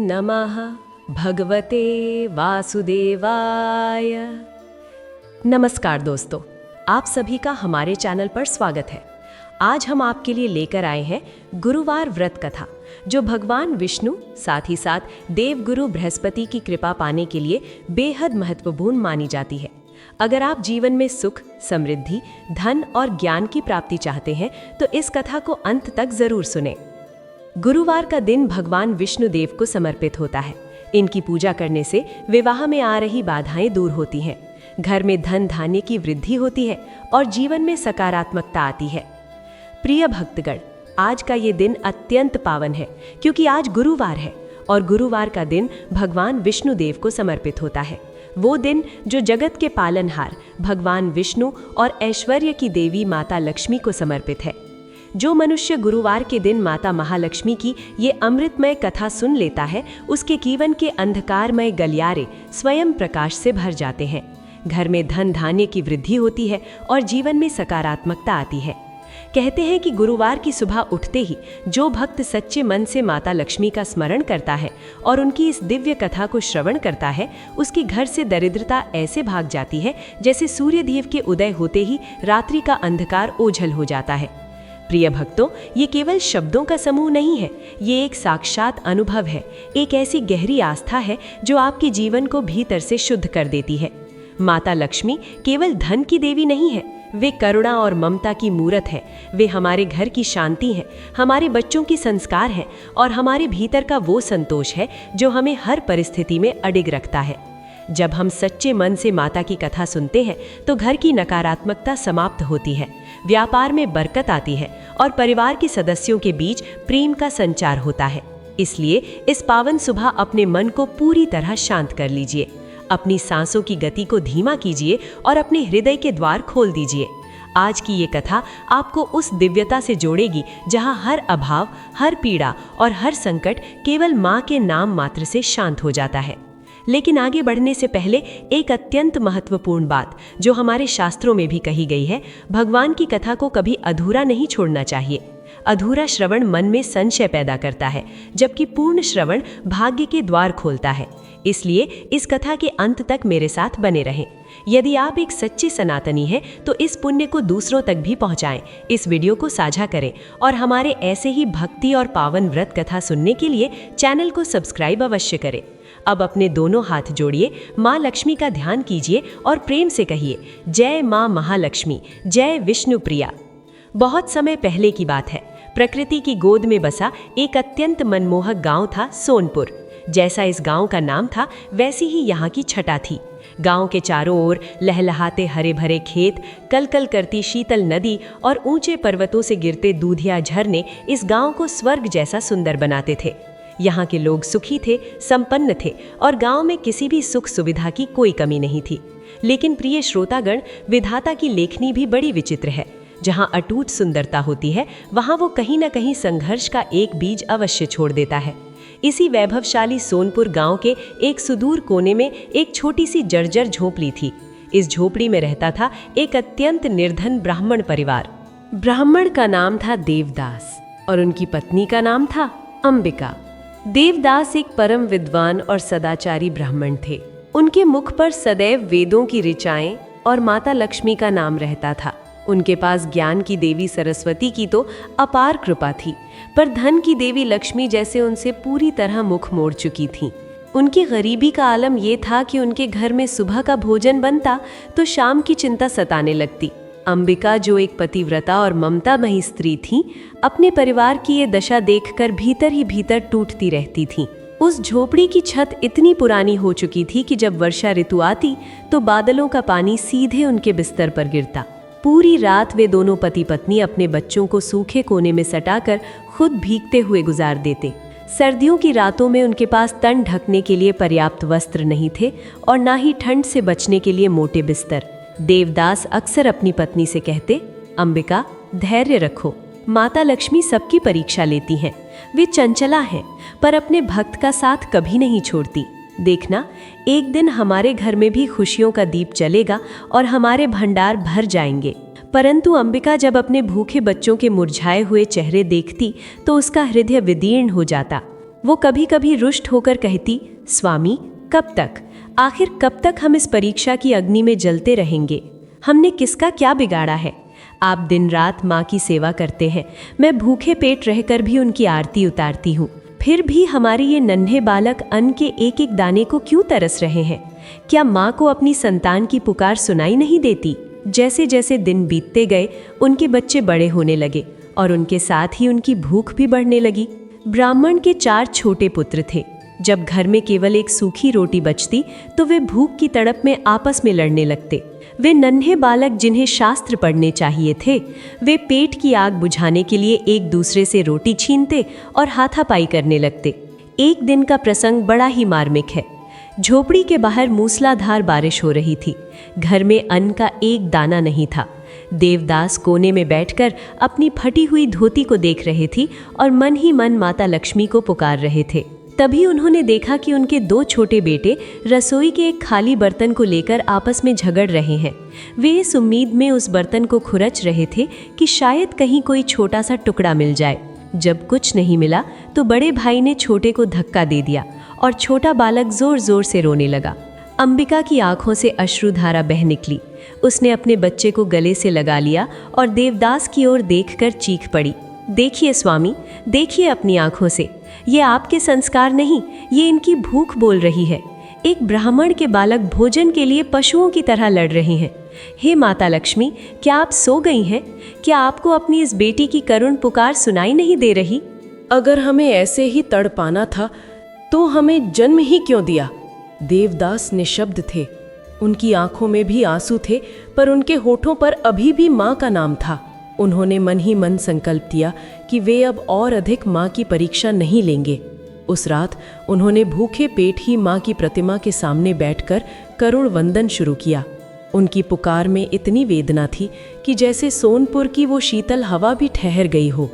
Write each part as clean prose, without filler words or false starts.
नमः भगवते वासुदेवाय। नमस्कार दोस्तों, आप सभी का हमारे चैनल पर स्वागत है। आज हम आपके लिए लेकर आए हैं गुरुवार व्रत कथा, जो भगवान विष्णु साथ ही साथ देवगुरु बृहस्पति की कृपा पाने के लिए बेहद महत्वपूर्ण मानी जाती है। अगर आप जीवन में सुख, समृद्धि, धन और ज्ञान की प्राप्ति चाहते हैं तो इस कथा को अंत तक जरूर सुनें। गुरुवार का दिन भगवान विष्णु देव को समर्पित होता है। इनकी पूजा करने से विवाह में आ रही बाधाएं दूर होती हैं, घर में धन धान्य की वृद्धि होती है और जीवन में सकारात्मकता आती है। प्रिय भक्तगण, आज का ये दिन अत्यंत पावन है क्योंकि आज गुरुवार है और गुरुवार का दिन भगवान विष्णु देव को समर्पित होता है। वो दिन जो जगत के पालनहार भगवान विष्णु और ऐश्वर्य की देवी माता लक्ष्मी को समर्पित है। जो मनुष्य गुरुवार के दिन माता महालक्ष्मी की ये अमृतमय कथा सुन लेता है, उसके जीवन के अंधकारमय गलियारे स्वयं प्रकाश से भर जाते हैं। घर में धन धान्य की वृद्धि होती है और जीवन में सकारात्मकता आती है। कहते हैं कि गुरुवार की सुबह उठते ही जो भक्त सच्चे मन से माता लक्ष्मी का स्मरण करता है और उनकी इस दिव्य कथा को श्रवण करता है, उसके घर से दरिद्रता ऐसे भाग जाती है जैसे सूर्यदेव के उदय होते ही रात्रि का अंधकार ओझल हो जाता है। प्रिय भक्तों, ये केवल शब्दों का समूह नहीं है, ये एक साक्षात अनुभव है, एक ऐसी गहरी आस्था है जो आपके जीवन को भीतर से शुद्ध कर देती है। माता लक्ष्मी केवल धन की देवी नहीं है, वे करुणा और ममता की मूरत है। वे हमारे घर की शांति है, हमारे बच्चों की संस्कार है और हमारे भीतर का वो संतोष है जो हमें हर परिस्थिति में अडिग रखता है। जब हम सच्चे मन से माता की कथा सुनते हैं तो घर की नकारात्मकता समाप्त होती है, व्यापार में बरकत आती है और परिवार के सदस्यों के बीच प्रेम का संचार होता है। इसलिए इस पावन सुबह अपने मन को पूरी तरह शांत कर लीजिए, अपनी सांसों की गति को धीमा कीजिए और अपने हृदय के द्वार खोल दीजिए। आज की ये कथा आपको उस दिव्यता से जोड़ेगी जहां हर अभाव, हर पीड़ा और हर संकट केवल माँ के नाम मात्र से शांत हो जाता है। लेकिन आगे बढ़ने से पहले एक अत्यंत महत्वपूर्ण बात जो हमारे शास्त्रों में भी कही गई है, भगवान की कथा को कभी अधूरा नहीं छोड़ना चाहिए। अधूरा श्रवण मन में संशय पैदा करता है, जबकि पूर्ण श्रवण भाग्य के द्वार खोलता है। इसलिए इस कथा के अंत तक मेरे साथ बने रहें। यदि आप एक सच्चे सनातनी हैं तो इस पुण्य को दूसरों तक भी पहुंचाएं, इस वीडियो को साझा करें और हमारे ऐसे ही भक्ति और पावन व्रत कथा सुनने के लिए चैनल को सब्सक्राइब अवश्य करें। अब अपने दोनों हाथ जोड़िए, माँ लक्ष्मी का ध्यान कीजिए और प्रेम से कहिए, जय माँ महालक्ष्मी, जय विष्णु प्रिया। बहुत समय पहले की बात है, प्रकृति की गोद में बसा एक अत्यंत मनमोहक गांव था सोनपुर। जैसा इस गांव का नाम था वैसी ही यहाँ की छटा थी। गांव के चारों ओर लहलहाते हरे भरे खेत, कलकल करती शीतल नदी और ऊंचे पर्वतों से गिरते दूधिया झरने इस गांव को स्वर्ग जैसा सुंदर बनाते थे। यहाँ के लोग सुखी थे, संपन्न थे और गांव में किसी भी सुख सुविधा की कोई कमी नहीं थी। लेकिन प्रिय श्रोतागण, विधाता की लेखनी भी बड़ी विचित्र है। जहाँ अटूट सुंदरता होती है वहाँ वो कहीं न कहीं संघर्ष का एक बीज अवश्य छोड़ देता है। इसी वैभवशाली सोनपुर गांव के एक सुदूर कोने में एक छोटी सी जर्जर झोपड़ी थी। इस झोपड़ी में रहता था एक अत्यंत निर्धन ब्राह्मण परिवार। ब्राह्मण का नाम था देवदास और उनकी पत्नी का नाम था अंबिका। देवदास एक परम विद्वान और सदाचारी ब्राह्मण थे। उनके मुख पर सदैव वेदों की ऋचाएं और माता लक्ष्मी का नाम रहता था। उनके पास ज्ञान की देवी सरस्वती की तो अपार कृपा थी, पर धन की देवी लक्ष्मी जैसे उनसे पूरी तरह मुख मोड़ चुकी थीं। उनकी गरीबी का आलम ये था कि उनके घर में सुबह का भोजन बनता तो शाम की चिंता सताने लगती। अंबिका, जो एक पतिव्रता और ममतामयी स्त्री थी, अपने परिवार की ये दशा देखकर भीतर ही भीतर टूटती रहती थी। उस झोपड़ी की छत इतनी पुरानी हो चुकी थी कि जब वर्षा ऋतु आती तो बादलों का पानी सीधे उनके बिस्तर पर गिरता। पूरी रात वे दोनों पति पत्नी अपने बच्चों को सूखे कोने में सटाकर खुद भीगते हुए गुजार देते। सर्दियों की रातों में उनके पास तन ढकने के लिए पर्याप्त वस्त्र नहीं थे और ना ही ठंड से बचने के लिए मोटे बिस्तर। देवदास अक्सर अपनी पत्नी से कहते, अंबिका, धैर्य रखो, माता लक्ष्मी सबकी परीक्षा लेती हैं। वे चंचला हैं पर अपने भक्त का साथ कभी नहीं छोड़ती। देखना, एक दिन हमारे घर में भी खुशियों का दीप जलेगा और हमारे भंडार भर जाएंगे। परंतु अंबिका जब अपने भूखे बच्चों के मुरझाए हुए चेहरे देखती तो उसका हृदय विदीर्ण हो जाता। वो कभी कभी रुष्ट होकर कहती, स्वामी कब तक, आखिर कब तक हम इस परीक्षा की अग्नि में जलते रहेंगे? हमने किसका क्या बिगाड़ा है? आप दिन रात माँ की सेवा करते हैं, मैं भूखे पेट रहकर भी उनकी आरती उतारती हूँ, फिर भी हमारे ये नन्हे बालक अन्न के एक एक दाने को क्यों तरस रहे हैं? क्या माँ को अपनी संतान की पुकार सुनाई नहीं देती? जैसे जैसे दिन बीतते गए उनके बच्चे बड़े होने लगे और उनके साथ ही उनकी भूख भी बढ़ने लगी। ब्राह्मण के 4 छोटे पुत्र थे। जब घर में केवल एक सूखी रोटी बचती तो वे भूख की तड़प में आपस में लड़ने लगते। वे नन्हे बालक जिन्हें शास्त्र पढ़ने चाहिए थे, वे पेट की आग बुझाने के लिए एक दूसरे से रोटी छीनते और हाथापाई करने लगते। एक दिन का प्रसंग बड़ा ही मार्मिक है। झोपड़ी के बाहर मूसलाधार बारिश हो रही थी। घर में अन्न का एक दाना नहीं था। देवदास कोने में बैठकर अपनी फटी हुई धोती को देख रहे थे और मन ही मन माता लक्ष्मी को पुकार रहे थे। तभी उन्होंने देखा कि उनके 2 छोटे बेटे रसोई के एक खाली बर्तन को लेकर आपस में झगड़ रहे हैं। वे इस उम्मीद में उस बर्तन को खुरच रहे थे कि शायद कहीं कोई छोटा सा टुकड़ा मिल जाए। जब कुछ नहीं मिला तो बड़े भाई ने छोटे को धक्का दे दिया और छोटा बालक जोर जोर से रोने लगा। अंबिका की आंखों से अश्रुधारा बह निकली। उसने अपने बच्चे को गले से लगा लिया और देवदास की ओर देखकर चीख पड़ी, देखिए स्वामी, देखिए अपनी आंखों से, ये आपके संस्कार नहीं, ये इनकी भूख बोल रही है। एक ब्राह्मण के बालक भोजन के लिए पशुओं की तरह लड़ रहे हैं। हे माता लक्ष्मी, क्या आप सो गई हैं? क्या आपको अपनी इस बेटी की करुण पुकार सुनाई नहीं दे रही? अगर हमें ऐसे ही तड़पाना था तो हमें जन्म ही क्यों दिया? देवदास निशब्द थे। उनकी आंखों में भी आंसू थे, पर उनके होठों पर अभी भी माँ का नाम था। उन्होंने मन ही मन संकल्प किया कि वे अब और अधिक माँ की परीक्षा नहीं लेंगे। उस रात उन्होंने भूखे पेट ही माँ की प्रतिमा के सामने बैठकर करुण वंदन शुरू किया। उनकी पुकार में इतनी वेदना थी कि जैसे सोनपुर की वो शीतल हवा भी ठहर गई हो।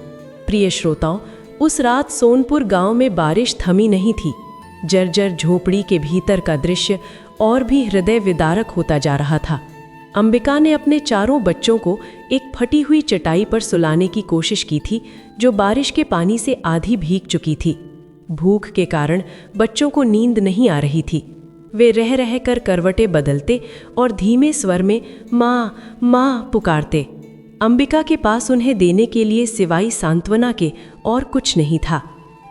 प्रिय श्रोताओं, उस रात सोनपुर गांव में बारिश थमी नहीं थी। जर्जर झोपड़ी के भीतर का दृश्य और भी हृदय विदारक होता जा रहा था। अंबिका ने अपने 4 बच्चों को एक फटी हुई चटाई पर सुलाने की कोशिश की थी, जो बारिश के पानी से आधी भीग चुकी थी। भूख के कारण बच्चों को नींद नहीं आ रही थी। वे रह रह कर करवटें बदलते और धीमे स्वर में माँ माँ पुकारते। अंबिका के पास उन्हें देने के लिए सिवाय सांत्वना के और कुछ नहीं था।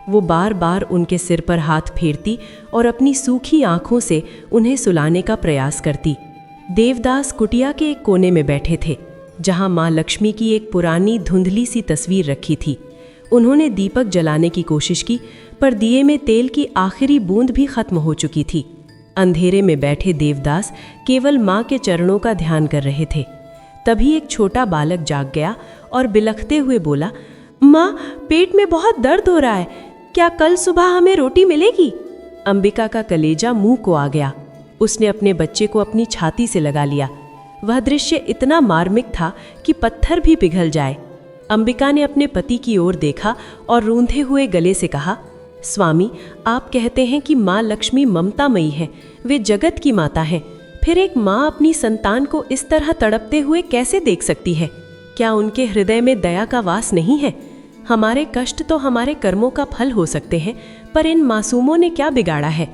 वो बार बार उनके सिर पर हाथ फेरती और अपनी सूखी आंखों से उन्हें सुलाने का प्रयास करती। देवदास कुटिया के एक कोने में बैठे थे, जहां माँ लक्ष्मी की एक पुरानी धुंधली सी तस्वीर रखी थी। उन्होंने दीपक जलाने की कोशिश की, पर दिए में तेल की आखिरी बूंद भी खत्म हो चुकी थी। अंधेरे में बैठे देवदास केवल माँ के चरणों का ध्यान कर रहे थे। तभी एक छोटा बालक जाग गया और बिलखते हुए बोला, माँ, पेट में बहुत दर्द हो रहा है, क्या कल सुबह हमें रोटी मिलेगी? अंबिका का कलेजा मुंह को आ गया। उसने अपने बच्चे को अपनी छाती से लगा लिया। वह दृश्य इतना मार्मिक था कि पत्थर भी पिघल जाए। अंबिका ने अपने पति की ओर देखा और रूंधे हुए गले से कहा, स्वामी, आप कहते हैं कि माँ लक्ष्मी ममतामयी है, वे जगत की माता हैं। फिर एक माँ अपनी संतान को इस तरह तड़पते हुए कैसे देख सकती है? क्या उनके हृदय में दया का वास नहीं है? हमारे कष्ट तो हमारे कर्मों का फल हो सकते हैं, पर इन मासूमों ने क्या बिगाड़ा है?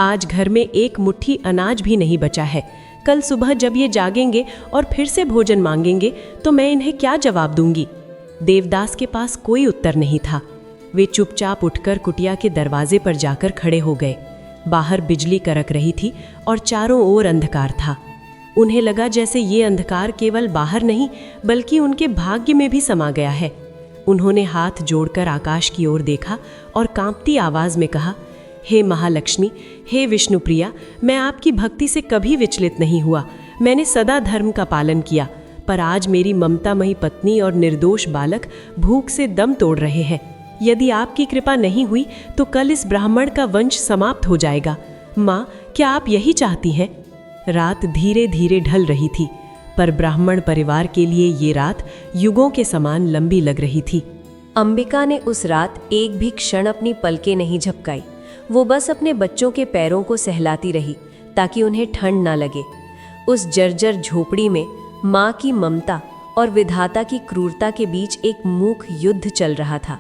आज घर में एक मुट्ठी अनाज भी नहीं बचा है। कल सुबह जब ये जागेंगे और फिर से भोजन मांगेंगे तो मैं इन्हें क्या जवाब दूंगी? देवदास के पास कोई उत्तर नहीं था। वे चुपचाप उठकर कुटिया के दरवाजे पर जाकर खड़े हो गए। बाहर बिजली करक रही थी और चारों ओर अंधकार था। उन्हें लगा जैसे ये अंधकार केवल बाहर नहीं बल्कि उनके भाग्य में भी समा गया है। उन्होंने हाथ जोड़कर आकाश की ओर देखा और कांपती आवाज में कहा, हे महालक्ष्मी, हे विष्णुप्रिया, मैं आपकी भक्ति से कभी विचलित नहीं हुआ। मैंने सदा धर्म का पालन किया, पर आज मेरी ममतामयी पत्नी और निर्दोष बालक भूख से दम तोड़ रहे हैं। यदि आपकी कृपा नहीं हुई तो कल इस ब्राह्मण का वंश समाप्त हो जाएगा। माँ, क्या आप यही चाहती हैं? रात धीरे धीरे ढल रही थी, पर ब्राह्मण परिवार के लिए ये रात युगों के समान लंबी लग रही थी। अंबिका ने उस रात एक भी क्षण अपनी पलकें नहीं झपकाई। वो बस अपने बच्चों के पैरों को सहलाती रही ताकि उन्हें ठंड ना लगे। उस जर्जर झोपड़ी में माँ की ममता और विधाता की क्रूरता के बीच एक मूक युद्ध चल रहा था।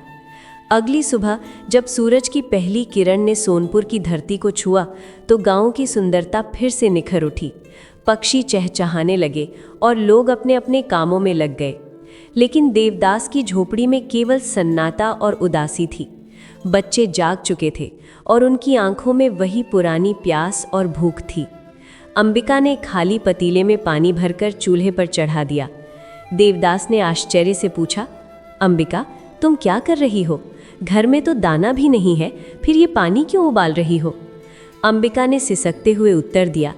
अगली सुबह जब सूरज की पहली किरण ने सोनपुर की धरती को छुआ तो गांव की सुंदरता फिर से निखर उठी। पक्षी चहचहाने लगे और लोग अपने अपने कामों में लग गए। लेकिन देवदास की झोपड़ी में केवल सन्नाटा और उदासी थी। बच्चे जाग चुके थे और उनकी आंखों में वही पुरानी प्यास और भूख थी। अंबिका ने खाली पतीले में पानी भरकर चूल्हे पर चढ़ा दिया। देवदास ने आश्चर्य से पूछा, अंबिका, तुम क्या कर रही हो? घर में तो दाना भी नहीं है, फिर ये पानी क्यों उबाल रही हो? अंबिका ने सिसकते हुए उत्तर दिया,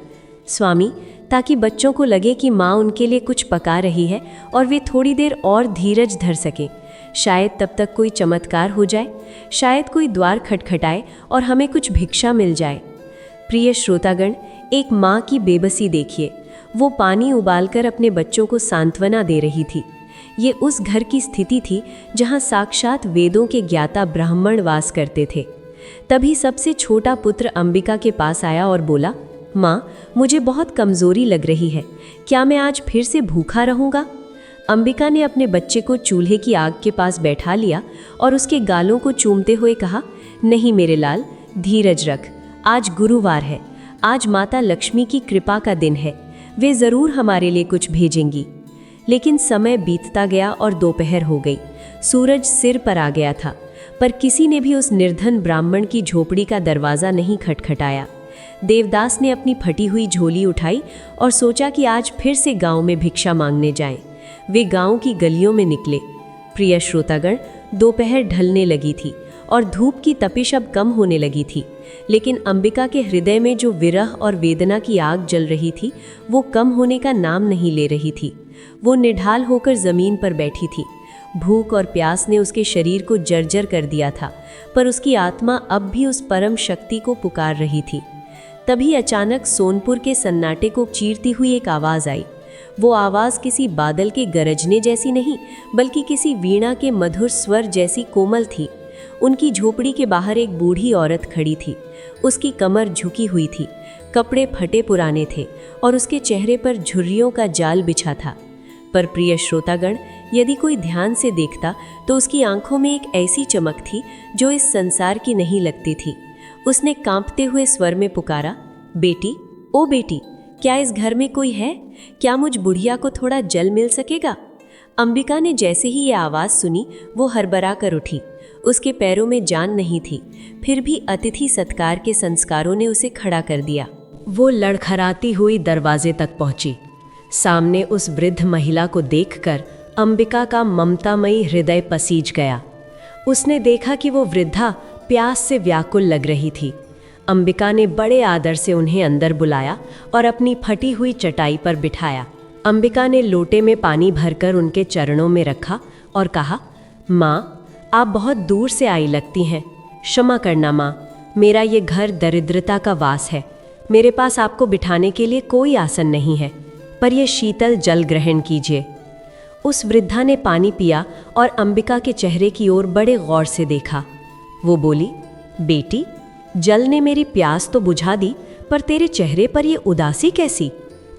स्वामी, ताकि बच्चों को लगे कि माँ उनके लिए कुछ पका रही है और वे थोड़ी देर और धीरज धर सकें। शायद तब तक कोई चमत्कार हो जाए, शायद कोई द्वार खटखटाए और हमें कुछ भिक्षा मिल जाए। प्रिय श्रोतागण, एक माँ की बेबसी देखिए। वो पानी उबालकर अपने बच्चों को सांत्वना दे रही थी। ये उस घर की स्थिति थी जहाँ साक्षात वेदों के ज्ञाता ब्राह्मण वास करते थे। तभी सबसे छोटा पुत्र अंबिका के पास आया और बोला, माँ, मुझे बहुत कमज़ोरी लग रही है, क्या मैं आज फिर से भूखा रहूँगा? अंबिका ने अपने बच्चे को चूल्हे की आग के पास बैठा लिया और उसके गालों को चूमते हुए कहा, नहीं मेरे लाल, धीरज रख। आज गुरुवार है, आज माता लक्ष्मी की कृपा का दिन है, वे ज़रूर हमारे लिए कुछ भेजेंगी। लेकिन समय बीतता गया और दोपहर हो गई। सूरज सिर पर आ गया था, पर किसी ने भी उस निर्धन ब्राह्मण की झोपड़ी का दरवाज़ा नहीं खटखटाया। देवदास ने अपनी फटी हुई झोली उठाई और सोचा कि आज फिर से गांव में भिक्षा मांगने जाएं। वे गांव की गलियों में निकले। प्रिय श्रोतागण, दोपहर ढलने लगी थी और धूप की तपिश अब कम होने लगी थी। लेकिन अंबिका के हृदय में जो विरह और वेदना की आग जल रही थी, वो कम होने का नाम नहीं ले रही थी। वो निढाल होकर ज़मीन पर बैठी थी। भूख और प्यास ने उसके शरीर को जर्जर कर दिया था, पर उसकी आत्मा अब भी उस परम शक्ति को पुकार रही थी। तभी अचानक सोनपुर के सन्नाटे को चीरती हुई एक आवाज़ आई। वो आवाज़ किसी बादल के गरजने जैसी नहीं, बल्कि किसी वीणा के मधुर स्वर जैसी कोमल थी। उनकी झोपड़ी के बाहर एक बूढ़ी औरत खड़ी थी। उसकी कमर झुकी हुई थी, कपड़े फटे पुराने थे और उसके चेहरे पर झुर्रियों का जाल बिछा था। पर प्रिय श्रोतागण, यदि कोई ध्यान से देखता तो उसकी आंखों में एक ऐसी चमक थी जो इस संसार की नहीं लगती थी। उसने कांपते हुए स्वर में पुकारा, बेटी, ओ बेटी, क्या इस घर में कोई है? क्या मुझ बुढ़िया को थोड़ा जल मिल सकेगा? अंबिका ने जैसे ही ये आवाज़ सुनी, वो हड़बड़ा कर उठी। उसके पैरों में जान नहीं थी, फिर भी अतिथि सत्कार के संस्कारों ने उसे खड़ा कर दिया। वो लड़खड़ाती हुई दरवाजे तक पहुंची। सामने उस वृद्ध महिला को देखकर अंबिका का ममतामयी हृदय पसीज गया। उसने देखा कि वो वृद्धा प्यास से व्याकुल लग रही थी। अंबिका ने बड़े आदर से उन्हें अंदर बुलाया और अपनी फटी हुई चटाई पर बिठाया। अंबिका ने लोटे में पानी भरकर उनके चरणों में रखा और कहा, माँ, आप बहुत दूर से आई लगती हैं, क्षमा करना माँ, मेरा ये घर दरिद्रता का वास है। मेरे पास आपको बिठाने के लिए कोई आसन नहीं है, पर यह शीतल जल ग्रहण कीजिए। उस वृद्धा ने पानी पिया और अंबिका के चेहरे की ओर बड़े गौर से देखा। वो बोली, बेटी, जल ने मेरी प्यास तो बुझा दी, पर तेरे चेहरे पर ये उदासी कैसी?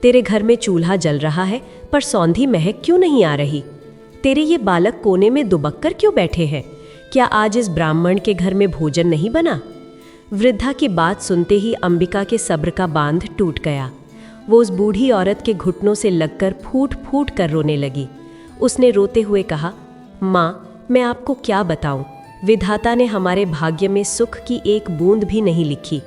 तेरे घर में चूल्हा जल रहा है, पर सौंधी महक क्यों नहीं आ रही? तेरे ये बालक कोने में दुबक कर क्यों बैठे हैं? क्या आज इस ब्राह्मण के घर में भोजन नहीं बना? वृद्धा की बात सुनते ही अंबिका के सब्र का बांध टूट गया। वो उस बूढ़ी औरत के घुटनों से लगकर फूट फूट कर रोने लगी। उसने रोते हुए कहा, माँ, मैं आपको क्या बताऊं? विधाता ने हमारे भाग्य में सुख की एक बूंद भी नहीं लिखी।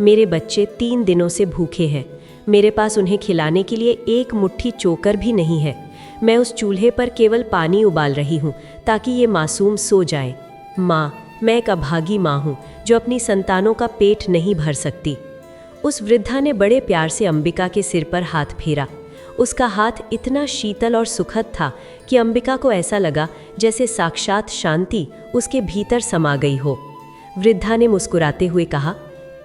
मेरे बच्चे 3 दिनों से भूखे हैं। मेरे पास उन्हें खिलाने के लिए एक मुट्ठी चोकर भी नहीं है। मैं उस चूल्हे पर केवल पानी उबाल रही हूँ ताकि ये मासूम सो जाए। माँ, मैं एक अभागी माँ हूँ जो अपनी संतानों का पेट नहीं भर सकती। उस वृद्धा ने बड़े प्यार से अंबिका के सिर पर हाथ फेरा। उसका हाथ इतना शीतल और सुखद था कि अंबिका को ऐसा लगा जैसे साक्षात शांति उसके भीतर समा गई हो। वृद्धा ने मुस्कुराते हुए कहा,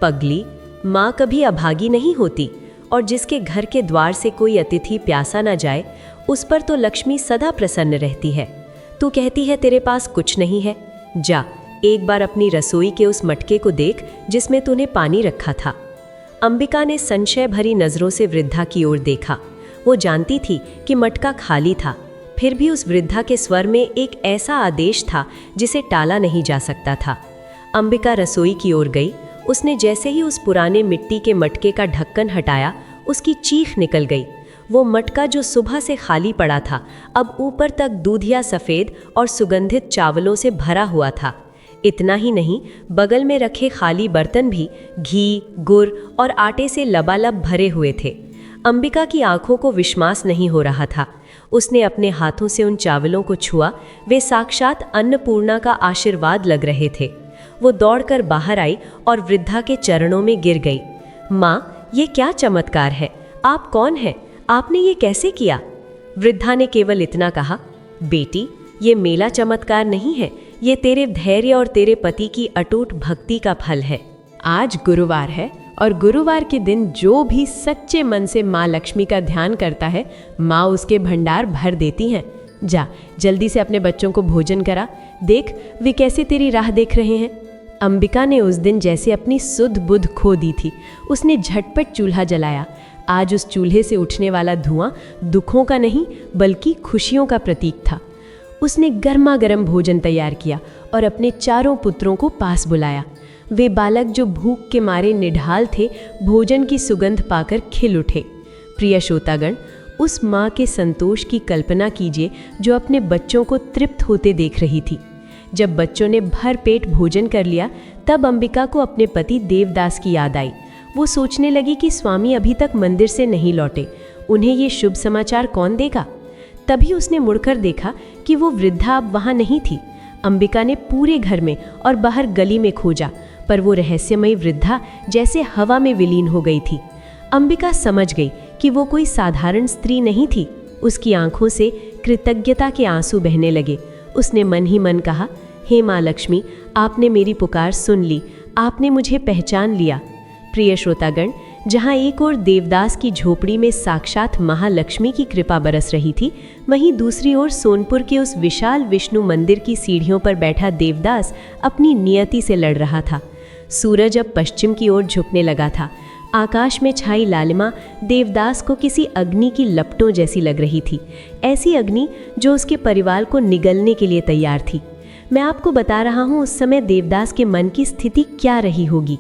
पगली, माँ कभी अभागी नहीं होती, और जिसके घर के द्वार से कोई अतिथि प्यासा न जाए, उस पर तो लक्ष्मी सदा प्रसन्न रहती है। तू कहती है तेरे पास कुछ नहीं है? जा, एक बार अपनी रसोई के उस मटके को देख जिसमें तूने पानी रखा था। अंबिका ने संशय भरी नज़रों से वृद्धा की ओर देखा। वो जानती थी कि मटका खाली था, फिर भी उस वृद्धा के स्वर में एक ऐसा आदेश था जिसे टाला नहीं जा सकता था। अंबिका रसोई की ओर गई। उसने जैसे ही उस पुराने मिट्टी के मटके का ढक्कन हटाया, उसकी चीख निकल गई। वो मटका जो सुबह से खाली पड़ा था, अब ऊपर तक दूधिया सफ़ेद और सुगंधित चावलों से भरा हुआ था। इतना ही नहीं, बगल में रखे खाली बर्तन भी घी, गुड़ और आटे से लबालब भरे हुए थे। अंबिका की आंखों को विश्वास नहीं हो रहा था। उसने अपने हाथों से उन चावलों को छुआ। वे साक्षात अन्नपूर्णा का आशीर्वाद लग रहे थे। वो दौड़कर बाहर आई और वृद्धा के चरणों में गिर गई। माँ, ये क्या चमत्कार है? आप कौन हैं? आपने ये कैसे किया? वृद्धा ने केवल इतना कहा, बेटी, ये मेला चमत्कार नहीं है, ये तेरे धैर्य और तेरे पति की अटूट भक्ति का फल है। आज गुरुवार है और गुरुवार के दिन जो भी सच्चे मन से माँ लक्ष्मी का ध्यान करता है, माँ उसके भंडार भर देती हैं। जा, जल्दी से अपने बच्चों को भोजन करा। देख, वे कैसे तेरी राह देख रहे हैं। अंबिका ने उस दिन जैसे अपनी सुध बुध खो दी थी। उसने झटपट चूल्हा जलाया। आज उस चूल्हे से उठने वाला धुआं दुखों का नहीं बल्कि खुशियों का प्रतीक था। उसने गर्मा गर्म भोजन तैयार किया और अपने चारों पुत्रों को पास बुलाया। वे बालक जो भूख के मारे निढाल थे, भोजन की सुगंध पाकर खिल उठे। प्रिय श्रोतागण, उस माँ के संतोष की कल्पना कीजिए जो अपने बच्चों को तृप्त होते देख रही थी। जब बच्चों ने भर पेट भोजन कर लिया, तब अंबिका को अपने पति देवदास की याद आई। वो सोचने लगी कि स्वामी अभी तक मंदिर से नहीं लौटे, उन्हें ये शुभ समाचार कौन देगा। तभी उसने मुड़कर देखा कि वो वृद्धा अब वहाँ नहीं थी। अंबिका ने पूरे घर में और बाहर गली में खोजा, पर वो रहस्यमयी वृद्धा जैसे हवा में विलीन हो गई थी। अंबिका समझ गई कि वो कोई साधारण स्त्री नहीं थी। उसकी आंखों से कृतज्ञता के आंसू बहने लगे। उसने मन ही मन कहा, हे माँ लक्ष्मी, आपने मेरी पुकार सुन ली, आपने मुझे पहचान लिया। प्रिय श्रोतागण, जहाँ एक ओर देवदास की झोपड़ी में साक्षात महालक्ष्मी की कृपा बरस रही थी, वहीं दूसरी ओर सोनपुर के उस विशाल विष्णु मंदिर की सीढ़ियों पर बैठा देवदास अपनी नियति से लड़ रहा था। सूरज अब पश्चिम की ओर झुकने लगा था। आकाश में छाई लालिमा देवदास को किसी अग्नि की लपटों जैसी लग रही थी, ऐसी अग्नि जो उसके परिवार को निगलने के लिए तैयार थी। मैं आपको बता रहा हूँ उस समय देवदास के मन की स्थिति क्या रही होगी।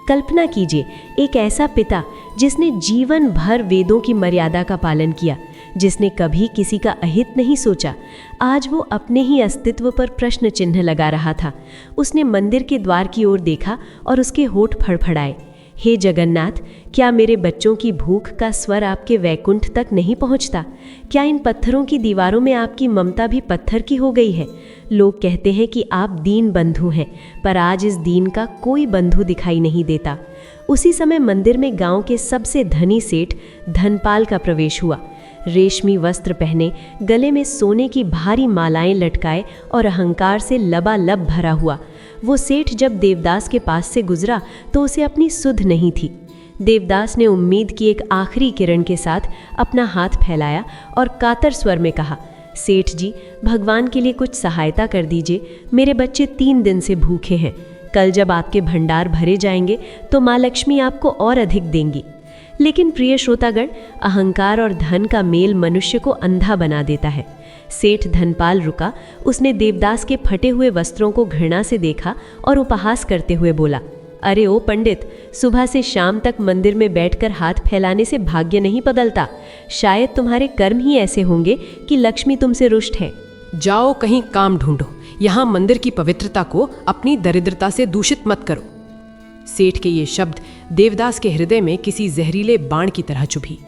कल्पना कीजिए, एक ऐसा पिता जिसने जीवन भर वेदों की मर्यादा का पालन किया, जिसने कभी किसी का अहित नहीं सोचा, आज वो अपने ही अस्तित्व पर प्रश्न चिन्ह लगा रहा था। उसने मंदिर के द्वार की ओर देखा और उसके होठ फड़फड़ाए। हे जगन्नाथ, क्या मेरे बच्चों की भूख का स्वर आपके वैकुंठ तक नहीं पहुंचता? क्या इन पत्थरों की दीवारों में आपकी ममता भी पत्थर की हो गई है? लोग कहते हैं कि आप दीन बंधु हैं, पर आज इस दीन का कोई बंधु दिखाई नहीं देता। उसी समय मंदिर में गांव के सबसे धनी सेठ धनपाल का प्रवेश हुआ। रेशमी वस्त्र पहने, गले में सोने की भारी मालाएं लटकाए और अहंकार से लबालब भरा हुआ, वो सेठ जब देवदास के पास से गुजरा तो उसे अपनी सुध नहीं थी। देवदास ने उम्मीद की एक आखिरी किरण के साथ अपना हाथ फैलाया और कातर स्वर में कहा, सेठ जी, भगवान के लिए कुछ सहायता कर दीजिए। मेरे बच्चे 3 दिन से भूखे हैं। कल जब आपके भंडार भरे जाएंगे तो माँ लक्ष्मी आपको और अधिक देंगी। लेकिन प्रिय श्रोतागण, अहंकार और धन का मेल मनुष्य को अंधा बना देता है। सेठ धनपाल रुका। उसने देवदास के फटे हुए वस्त्रों को घृणा से देखा और उपहास करते हुए बोला, अरे ओ पंडित, सुबह से शाम तक मंदिर में बैठकर हाथ फैलाने से भाग्य नहीं बदलता। शायद तुम्हारे कर्म ही ऐसे होंगे कि लक्ष्मी तुमसे रुष्ट है। जाओ कहीं काम ढूंढो, यहाँ मंदिर की पवित्रता को अपनी दरिद्रता से दूषित मत करो। सेठ के ये शब्द देवदास के हृदय में किसी जहरीले बाण की तरह चुभी।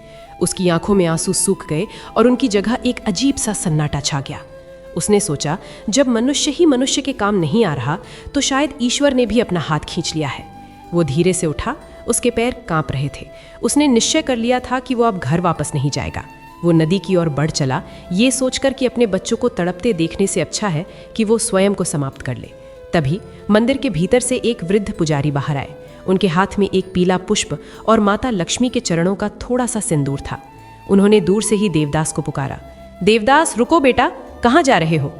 उसकी आंखों में आंसू सूख गए और उनकी जगह एक अजीब सा सन्नाटा छा गया। उसने सोचा, जब मनुष्य ही मनुष्य के काम नहीं आ रहा तो शायद ईश्वर ने भी अपना हाथ खींच लिया है। वो धीरे से उठा। उसके पैर कांप रहे थे। उसने निश्चय कर लिया था कि वो अब घर वापस नहीं जाएगा। वो नदी की ओर बढ़ चला, ये सोचकर कि अपने बच्चों को तड़पते देखने से अच्छा है कि वो स्वयं को समाप्त कर ले। तभी मंदिर के भीतर से एक वृद्ध पुजारी बाहर आए। उनके हाथ में एक पीला पुष्प और माता लक्ष्मी के चरणों का थोड़ा सा सिंदूर था। उन्होंने दूर से ही देवदास को पुकारा, देवदास रुको बेटा, कहाँ जा रहे हो?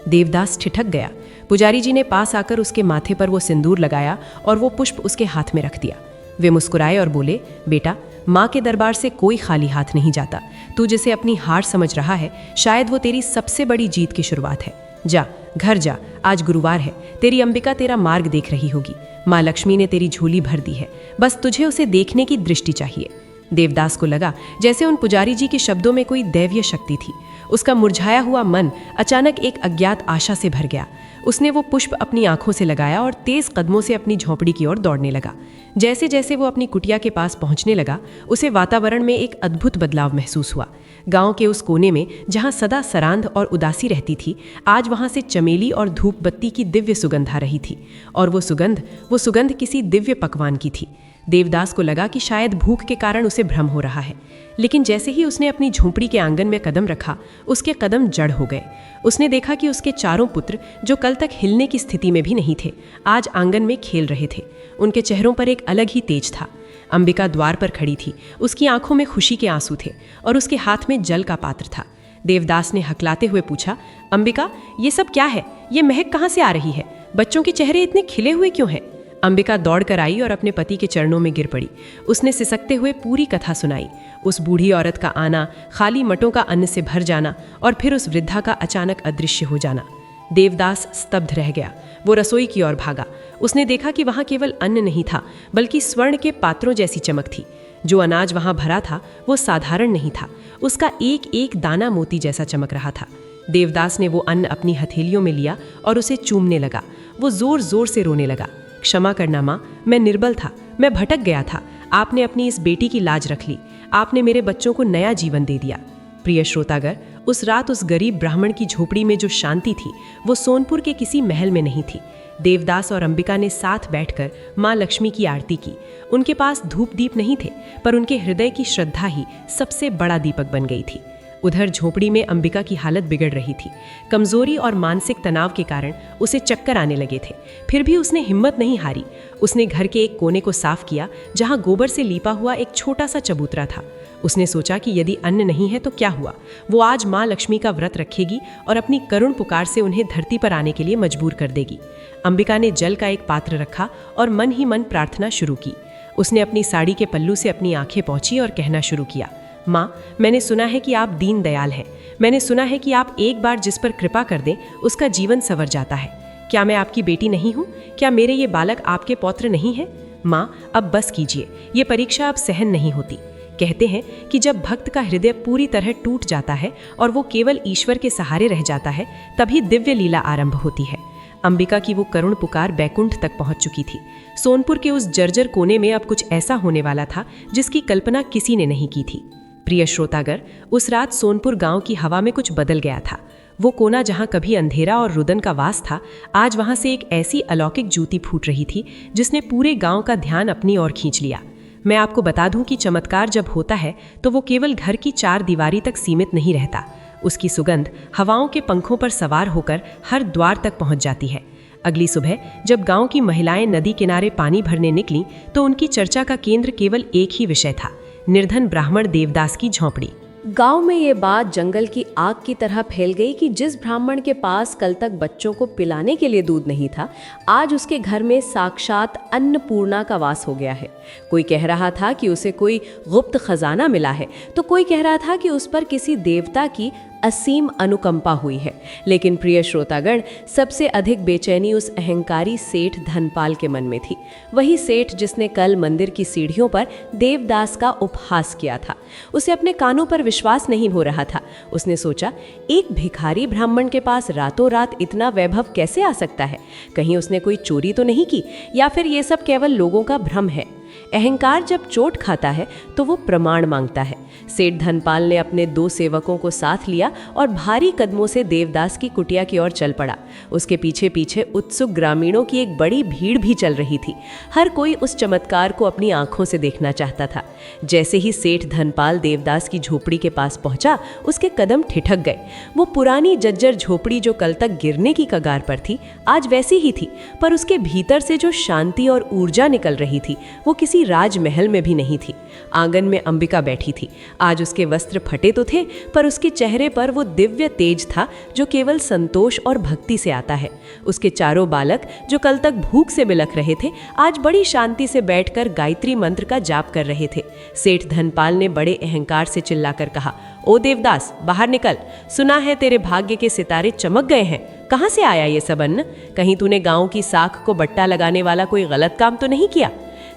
देवदास ठिठक गया। पुजारी जी ने पास आकर उसके माथे पर वो सिंदूर लगाया और वो पुष्प उसके हाथ में रख दिया। वे मुस्कुराए और बोले, बेटा, माँ के दरबार से कोई खाली हाथ नहीं जाता। तू जिसे अपनी हार समझ रहा है, शायद वो तेरी सबसे बड़ी जीत की शुरुआत है। जा, घर जा, आज गुरुवार है, तेरी अंबिका तेरा मार्ग देख रही होगी। माँ लक्ष्मी ने तेरी झोली भर दी है, बस तुझे उसे देखने की दृष्टि चाहिए। देवदास को लगा जैसे उन पुजारी जी के शब्दों में कोई दैवीय शक्ति थी। उसका मुरझाया हुआ मन अचानक एक अज्ञात आशा से भर गया। उसने वो पुष्प अपनी आंखों से लगाया और तेज कदमों से अपनी झोंपड़ी की ओर दौड़ने लगा। जैसे जैसे वो अपनी कुटिया के पास पहुंचने लगा, उसे वातावरण में एक अद्भुत बदलाव महसूस हुआ। गांव के उस कोने में जहां सदा सरांध और उदासी रहती थी, आज वहां से चमेली और धूप बत्ती की दिव्य सुगंध आ रही थी। और वो सुगंध किसी दिव्य पकवान की थी। देवदास को लगा कि शायद भूख के कारण उसे भ्रम हो रहा है, लेकिन जैसे ही उसने अपनी झोंपड़ी के आंगन में कदम रखा, उसके कदम जड़ हो गए। उसने देखा कि उसके चारों पुत्र, जो कल तक हिलने की स्थिति में भी नहीं थे, आज आंगन में खेल रहे थे। उनके चेहरों पर एक अलग ही तेज था। अंबिका द्वार पर खड़ी थी, उसकी आंखों में खुशी के आंसू थे और उसके हाथ में जल का पात्र था। देवदास ने हकलाते हुए पूछा, अंबिका, ये सब क्या है? ये महक कहाँ से आ रही है? बच्चों के चेहरे इतने खिले हुए क्यों हैं? अंबिका दौड़कर आई और अपने पति के चरणों में गिर पड़ी। उसने सिसकते हुए पूरी कथा सुनाई। उस बूढ़ी औरत का आना, खाली मटों का अन्न से भर जाना और फिर उस वृद्धा का अचानक अदृश्य हो जाना। देवदास स्तब्ध रह गया। वो रसोई की ओर भागा। उसने देखा कि वहाँ केवल अन्न नहीं था, बल्कि स्वर्ण के पात्रों जैसी चमक थी। जो अनाज वहाँ भरा था वो साधारण नहीं था, उसका एक एक दाना मोती जैसा चमक रहा था। देवदास ने वो अन्न अपनी हथेलियों में लिया और उसे चूमने लगा। वो जोर जोर से रोने लगा। क्षमा करना माँ, मैं निर्बल था, मैं भटक गया था। आपने अपनी इस बेटी की लाज रख ली, आपने मेरे बच्चों को नया जीवन दे दिया। प्रिय श्रोतागर, उस रात उस गरीब ब्राह्मण की झोपड़ी में जो शांति थी, वो सोनपुर के किसी महल में नहीं थी। देवदास और अंबिका ने साथ बैठकर माँ लक्ष्मी की आरती की। उनके पास धूप दीप नहीं थे, पर उनके हृदय की श्रद्धा ही सबसे बड़ा दीपक बन गई थी। उधर झोपड़ी में अंबिका की हालत बिगड़ रही थी। कमजोरी और मानसिक तनाव के कारण उसे चक्कर आने लगे थे। फिर भी उसने हिम्मत नहीं हारी। उसने घर के एक कोने को साफ किया, जहां गोबर से लीपा हुआ एक छोटा सा चबूतरा था। उसने सोचा कि यदि अन्न नहीं है तो क्या हुआ, वो आज माँ लक्ष्मी का व्रत रखेगी और अपनी करुण पुकार से उन्हें धरती पर आने के लिए मजबूर कर देगी। अंबिका ने जल का एक पात्र रखा और मन ही मन प्रार्थना शुरू की। उसने अपनी साड़ी के पल्लू से अपनी आंखें पोंछी और कहना शुरू किया, माँ, मैंने सुना है कि आप दीन दयाल हैं। मैंने सुना है कि आप एक बार जिस पर कृपा कर दें उसका जीवन संवर जाता है। क्या मैं आपकी बेटी नहीं हूँ? क्या मेरे ये बालक आपके पौत्र नहीं हैं? माँ, अब बस कीजिए, ये परीक्षा अब सहन नहीं होती। कहते हैं कि जब भक्त का हृदय पूरी तरह टूट जाता है और वो केवल ईश्वर के सहारे रह जाता है, तभी दिव्य लीला आरंभ होती है। अंबिका की वो करुण पुकार बैकुंठ तक पहुंच चुकी थी। सोनपुर के उस जर्जर कोने में अब कुछ ऐसा होने वाला था जिसकी कल्पना किसी ने नहीं की थी। प्रिय श्रोतागर, उस रात सोनपुर गांव की हवा में कुछ बदल गया था। वो कोना जहां कभी अंधेरा और रुदन का वास था, आज वहां से एक ऐसी अलौकिक ज्योति फूट रही थी जिसने पूरे गांव का ध्यान अपनी ओर खींच लिया। मैं आपको बता दूं कि चमत्कार जब होता है तो वो केवल घर की चार दीवारी तक सीमित नहीं रहता। उसकी सुगंध हवाओं के पंखों पर सवार होकर हर द्वार तक पहुंच जाती है। अगली सुबह जब गांव की महिलाएं नदी किनारे पानी भरने निकलीं, तो उनकी चर्चा का केंद्र केवल एक ही विषय था, निर्धन ब्राह्मण देवदास की झोंपड़ी। गांव में ये बात जंगल की आग की तरह फैल गई कि जिस ब्राह्मण के पास कल तक बच्चों को पिलाने के लिए दूध नहीं था, आज उसके घर में साक्षात अन्नपूर्णा का वास हो गया है। कोई कह रहा था कि उसे कोई गुप्त खजाना मिला है, तो कोई कह रहा था कि उस पर किसी देवता की असीम अनुकंपा हुई है। लेकिन प्रिय श्रोतागण, सबसे अधिक बेचैनी उस अहंकारी सेठ धनपाल के मन में थी। वही सेठ जिसने कल मंदिर की सीढ़ियों पर देवदास का उपहास किया था। उसे अपने कानों पर विश्वास नहीं हो रहा था। उसने सोचा, एक भिखारी ब्राह्मण के पास रातों रात इतना वैभव कैसे आ सकता है? कहीं उसने कोई चोरी तो नहीं की, या फिर ये सब केवल लोगों का भ्रम है? अहंकार जब चोट खाता है तो वो प्रमाण मांगता है। सेठ धनपाल ने अपने 2 सेवकों को साथ लिया और भारी कदमों से देवदास की कुटिया की ओर चल पड़ा। उसके पीछे पीछे उत्सुक ग्रामीणों की एक बड़ी भीड़ भी चल रही थी। हर कोई उस चमत्कार को अपनी आंखों से देखना चाहता था। जैसे ही सेठ धनपाल देवदास की झोपड़ी के पास पहुंचा, उसके कदम ठिठक गए। वो पुरानी जज्जर झोपड़ी जो कल तक गिरने की कगार पर थी, आज वैसी ही थी, पर उसके भीतर से जो शांति और ऊर्जा निकल रही थी, वो किसी राजमहल में भी नहीं थी। आंगन में अंबिका बैठी थी। आज उसके वस्त्र फटे तो थे, पर उसके चेहरे पर वो दिव्य तेज था जो केवल संतोष और भक्ति से आता है। उसके चारों बालक जो कल तक भूख से बिलख रहे थे, आज बड़ी शांति से बैठकर गायत्री मंत्र का जाप कर रहे थे। सेठ धनपाल ने बड़े अहंकार से चिल्लाकर कहा, ओ देवदास, बाहर निकल। सुना है तेरे भाग्य के सितारे चमक गए हैं। कहाँ से आया ये सब अन्न? कहीं तूने गांव की साख को बट्टा लगाने वाला कोई गलत काम तो नहीं किया?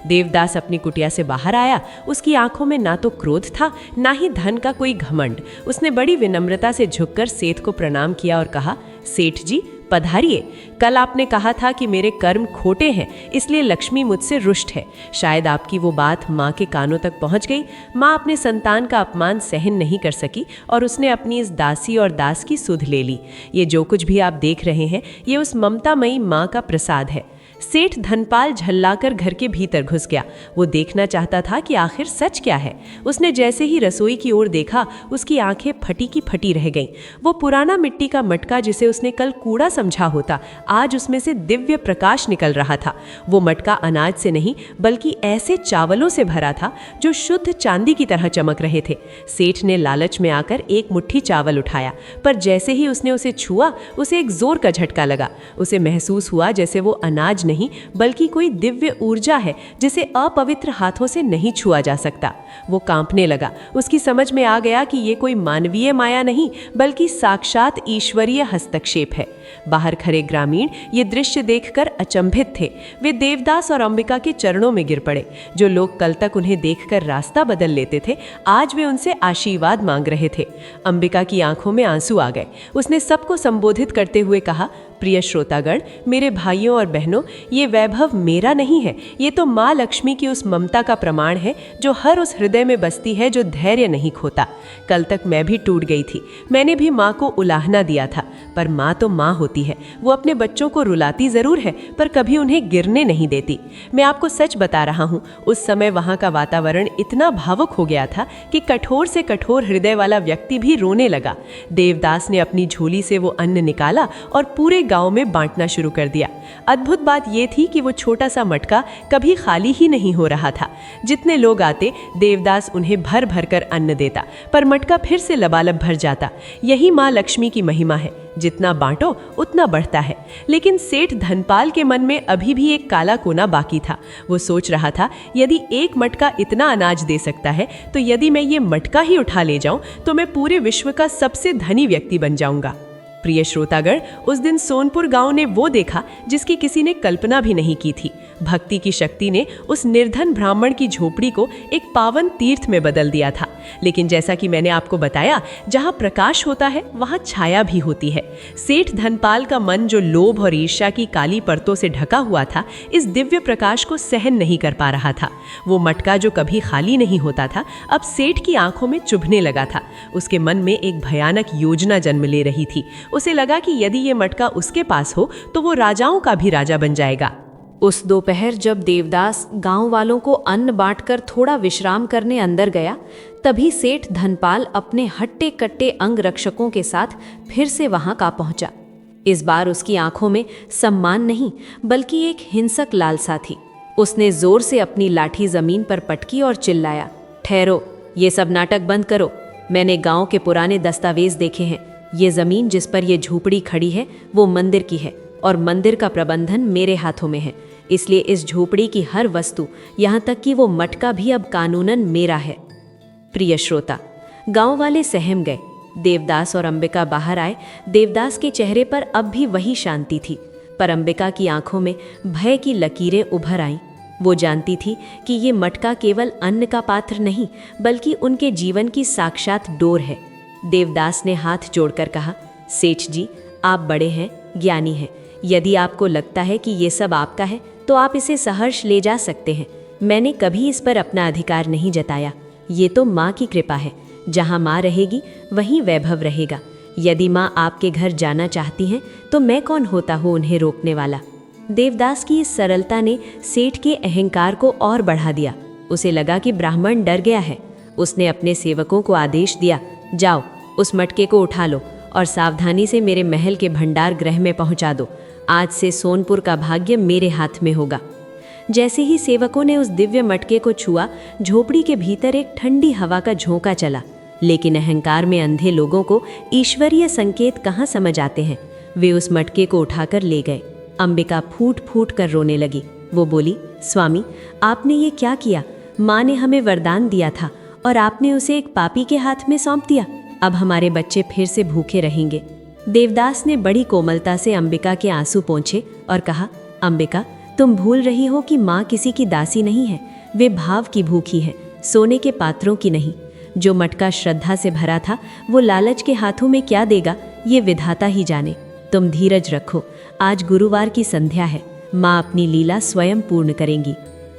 देवदास अपनी कुटिया से बाहर आया। उसकी आंखों में ना तो क्रोध था, ना ही धन का कोई घमंड। उसने बड़ी विनम्रता से झुककर सेठ को प्रणाम किया और कहा, सेठ जी पधारिए। कल आपने कहा था कि मेरे कर्म खोटे हैं, इसलिए लक्ष्मी मुझसे रुष्ट है। शायद आपकी वो बात माँ के कानों तक पहुँच गई। माँ अपने संतान का अपमान सहन नहीं कर सकी और उसने अपनी इस दासी और दास की सुध ले ली। ये जो कुछ भी आप देख रहे हैं, ये उस ममतामयी माँ का प्रसाद है। सेठ धनपाल झल्लाकर घर के भीतर घुस गया। वो देखना चाहता था कि आखिर सच क्या है। उसने जैसे ही रसोई की ओर देखा, उसकी आंखें फटी की फटी रह गईं। वो पुराना मिट्टी का मटका जिसे उसने कल कूड़ा समझा होता, आज उसमें से दिव्य प्रकाश निकल रहा था। वो मटका अनाज से नहीं, बल्कि ऐसे चावलों से भरा था जो शुद्ध चांदी की तरह चमक रहे थे। सेठ ने लालच में आकर एक मुट्ठी चावल उठाया, पर जैसे ही उसने उसे छुआ, उसे एक जोर का झटका लगा। उसे महसूस हुआ जैसे वो अनाज नहीं, बल्कि कोई दिव्य ऊर्जा है जिसे अपवित्र हाथों से नहीं छुआ जा सकता। वो कांपने लगा। उसकी समझ में आ गया कि ये कोई मानवीय माया नहीं, बल्कि साक्षात ईश्वरीय हस्तक्षेप है। बाहर खड़े ग्रामीण ये दृश्य देखकर अचंभित थे। वे देवदास और अंबिका के चरणों में गिर पड़े। जो लोग कल तक उन्हें देखकर रास्ता बदल लेते थे, आज वे उनसे आशीर्वाद मांग रहे थे। अंबिका की आंखों में आंसू आ गए। उसने सबको संबोधित करते हुए कहा, प्रिय श्रोतागण, मेरे भाइयों और बहनों, ये वैभव मेरा नहीं है, ये तो माँ लक्ष्मी की उस ममता का प्रमाण है जो हर उस हृदय में बसती है जो धैर्य नहीं खोता। कल तक मैं भी टूट गई थी। मैंने भी माँ को उलाहना दिया था, पर माँ तो माँ होती है। वो अपने बच्चों को रुलाती जरूर है, पर कभी उन्हें गिरने नहीं देती। मैं आपको सच बता रहा हूँ, उस समय वहाँ का वातावरण इतना भावुक हो गया था कि कठोर से कठोर हृदय वाला व्यक्ति भी रोने लगा। देवदास ने अपनी झोली से वो अन्न निकाला और पूरे गांव में बांटना शुरू कर दिया। अद्भुत बात यह थी कि वो छोटा सा मटका कभी खाली ही नहीं हो रहा था। जितने लोग आते, देवदास उन्हें भर भर कर अन्न देता, पर मटका फिर से लबालब भर जाता। यही माँ लक्ष्मी की महिमा है, जितना बांटो उतना बढ़ता है। लेकिन सेठ धनपाल के मन में अभी भी एक काला कोना बाकी था। वो सोच रहा था, यदि एक मटका इतना अनाज दे सकता है, तो यदि मैं ये मटका ही उठा ले जाऊं, तो मैं पूरे विश्व का सबसे धनी व्यक्ति बन जाऊंगा। प्रिय श्रोतागण, उस दिन सोनपुर गांव ने वो देखा जिसकी किसी ने कल्पना भी नहीं की थी। भक्ति की शक्ति ने उस निर्धन ब्राह्मण की झोपड़ी को एक पावन तीर्थ में बदल दिया था। लेकिन जैसा कि मैंने आपको बताया, जहां प्रकाश होता है वहां छाया भी होती है। सेठ धनपाल का मन जो लोभ और ईर्ष्या की काली परतों से ढका हुआ था, इस दिव्य प्रकाश को सहन नहीं कर पा रहा था। वो मटका जो कभी खाली नहीं होता था, अब सेठ की आंखों में चुभने लगा था। उसके मन में एक भयानक योजना जन्म ले रही थी। उसे लगा कि यदि ये मटका उसके पास हो तो वो राजाओं का भी राजा बन जाएगा। उस दोपहर जब देवदास गांव वालों को अन्न बांटकर थोड़ा विश्राम करने अंदर गया, तभी सेठ धनपाल अपने हट्टे कट्टे अंग रक्षकों के साथ फिर से वहां का पहुंचा। इस बार उसकी आंखों में सम्मान नहीं, बल्कि एक हिंसक लालसा थी। उसने जोर से अपनी लाठी जमीन पर पटकी और चिल्लाया, ठहरो, ये सब नाटक बंद करो। मैंने गांव के पुराने दस्तावेज देखे हैं। ये जमीन जिस पर ये झोपड़ी खड़ी है वो मंदिर की है और मंदिर का प्रबंधन मेरे हाथों में है। इसलिए इस झोपड़ी की हर वस्तु, यहाँ तक कि वो मटका भी अब कानूनन मेरा है। प्रिय श्रोता, गांव वाले सहम गए। देवदास और अंबिका बाहर आए। देवदास के चेहरे पर अब भी वही शांति थी, पर अंबिका की आंखों में भय की लकीरें उभर आईं। वो जानती थी कि ये मटका केवल अन्न का पात्र नहीं, बल्कि उनके जीवन की साक्षात डोर है। देवदास ने हाथ जोड़कर कहा, सेठ जी, आप बड़े हैं, ज्ञानी हैं। यदि आपको लगता है कि ये सब आपका है, तो आप इसे सहर्ष ले जा सकते हैं। मैंने कभी इस पर अपना अधिकार नहीं जताया। ये तो माँ की कृपा है। जहाँ माँ रहेगी वहीं वैभव रहेगा। यदि माँ आपके घर जाना चाहती हैं, तो मैं कौन होता हूँ उन्हें रोकने वाला। देवदास की इस सरलता ने सेठ के अहंकार को और बढ़ा दिया। उसे लगा कि ब्राह्मण डर गया है। उसने अपने सेवकों को आदेश दिया, जाओ, उस मटके को उठा लो और सावधानी से मेरे महल के भंडार गृह में पहुंचा दो। आज से सोनपुर का भाग्य मेरे हाथ में होगा। जैसे ही सेवकों ने उस दिव्य मटके को छुआ, झोपड़ी के भीतर एक ठंडी हवा का झोंका चला। लेकिन अहंकार में अंधे लोगों को ईश्वरीय संकेत कहाँ समझ आते हैं। वे उस मटके को उठाकर ले गए। अंबिका फूट फूट कर रोने लगी। वो बोली, स्वामी, आपने ये क्या किया? माँ ने हमें वरदान दिया था और आपने उसे एक पापी के हाथ में सौंप दिया। अब हमारे बच्चे फिर से भूखे रहेंगे। देवदास ने बड़ी कोमलता से अंबिका के आंसू पोंछे और कहा, अंबिका, तुम भूल रही हो कि माँ किसी की दासी नहीं है। वे भाव की भूखी है, सोने के पात्रों की नहीं। जो मटका श्रद्धा से भरा था वो लालच के हाथों में क्या देगा, ये विधाता ही जाने। तुम धीरज रखो, आज गुरुवार की संध्या है, माँ अपनी लीला स्वयं पूर्ण करेंगी।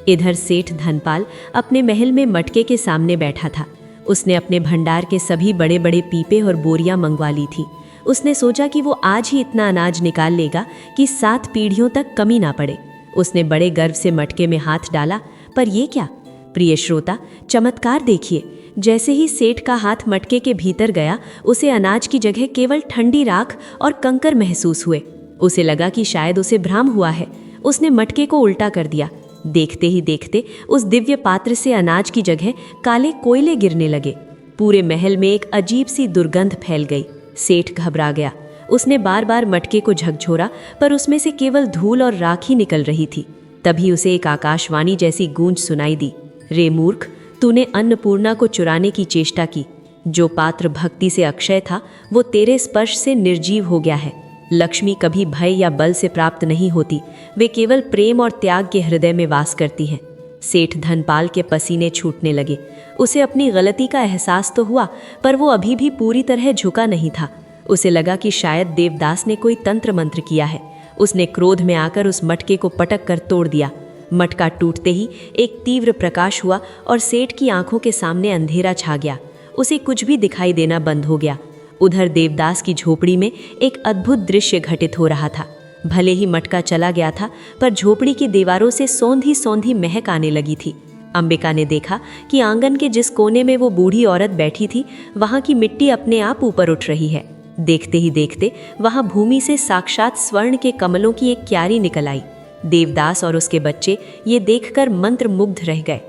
इधर सेठ धनपाल अपने महल में मटके के सामने बैठा था। उसने अपने भंडार के सभी बड़े बड़े पीपे और बोरियां मंगवा ली थी। उसने सोचा कि वो आज ही इतना अनाज निकाल लेगा कि 7 पीढ़ियों तक कमी ना पड़े। उसने बड़े गर्व से मटके में हाथ डाला, पर ये क्या? प्रिय श्रोता, चमत्कार देखिए। जैसे ही सेठ का हाथ मटके के भीतर गया, उसे अनाज की जगह केवल ठंडी राख और कंकर महसूस हुए। उसे लगा कि शायद उसे भ्रम हुआ है। उसने मटके को उल्टा कर दिया। देखते ही देखते उस दिव्य पात्र से अनाज की जगह काले कोयले गिरने लगे। पूरे महल में एक अजीब सी दुर्गंध फैल गई। सेठ घबरा गया। उसने बार बार मटके को झकझोरा, पर उसमें से केवल धूल और राख ही निकल रही थी। तभी उसे एक आकाशवाणी जैसी गूंज सुनाई दी, रे मूर्ख, तूने अन्नपूर्णा को चुराने की चेष्टा की। जो पात्र भक्ति से अक्षय था वो तेरे स्पर्श से निर्जीव हो गया है। लक्ष्मी कभी भय या बल से प्राप्त नहीं होती, वे केवल प्रेम और त्याग के हृदय में वास करती हैं। सेठ धनपाल के पसीने छूटने लगे। उसे अपनी गलती का एहसास तो हुआ, पर वो अभी भी पूरी तरह झुका नहीं था। उसे लगा कि शायद देवदास ने कोई तंत्र मंत्र किया है। उसने क्रोध में आकर उस मटके को पटक कर तोड़ दिया। मटका टूटते ही एक तीव्र प्रकाश हुआ और सेठ की आंखों के सामने अंधेरा छा गया। उसे कुछ भी दिखाई देना बंद हो गया। उधर देवदास की झोपड़ी में एक अद्भुत दृश्य घटित हो रहा था। भले ही मटका चला गया था, पर झोपड़ी की दीवारों से सौंधी सौंधी महक आने लगी थी। अंबिका ने देखा कि आंगन के जिस कोने में वो बूढ़ी औरत बैठी थी, वहाँ की मिट्टी अपने आप ऊपर उठ रही है। देखते ही देखते वहाँ भूमि से साक्षात स्वर्ण के कमलों की एक क्यारी निकल आई। देवदास और उसके बच्चे ये देखकर मंत्रमुग्ध रह गए।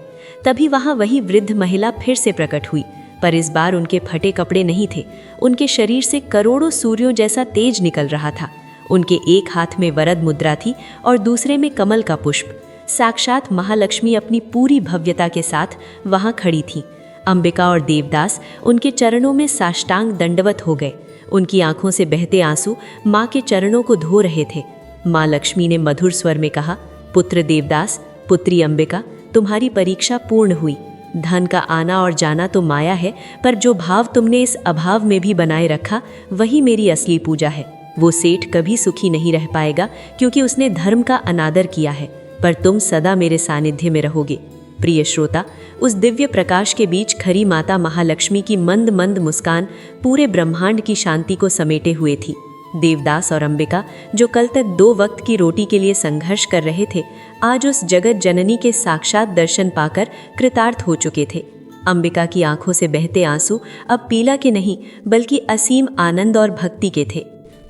तभी वहाँ वही वृद्ध महिला फिर से प्रकट हुई, पर इस बार उनके फटे कपड़े नहीं थे। उनके शरीर से करोड़ों सूर्यों जैसा तेज निकल रहा था। उनके एक हाथ में वरद मुद्रा थी और दूसरे में कमल का पुष्प। साक्षात महालक्ष्मी अपनी पूरी भव्यता के साथ वहां खड़ी थी। अंबिका और देवदास उनके चरणों में साष्टांग दंडवत हो गए। उनकी आंखों से बहते आंसू माँ के चरणों को धो रहे थे। माँ लक्ष्मी ने मधुर स्वर में कहा, पुत्र देवदास, पुत्री अंबिका, तुम्हारी परीक्षा पूर्ण हुई। धन का आना और जाना तो माया है, पर जो भाव तुमने इस अभाव में भी बनाए रखा, वही मेरी असली पूजा है। वो सेठ कभी सुखी नहीं रह पाएगा, क्योंकि उसने धर्म का अनादर किया है, पर तुम सदा मेरे सानिध्य में रहोगे। प्रिय श्रोता, उस दिव्य प्रकाश के बीच खरी माता महालक्ष्मी की मंद मंद मुस्कान पूरे ब्रह्मांड की शांति को समेटे हुए थी। देवदास और अंबिका, जो कल तक 2 वक्त की रोटी के लिए संघर्ष कर रहे थे, आज उस जगत जननी के साक्षात दर्शन पाकर कृतार्थ हो चुके थे। अंबिका की आंखों से बहते आंसू अब पीला के नहीं, बल्कि असीम आनंद और भक्ति के थे।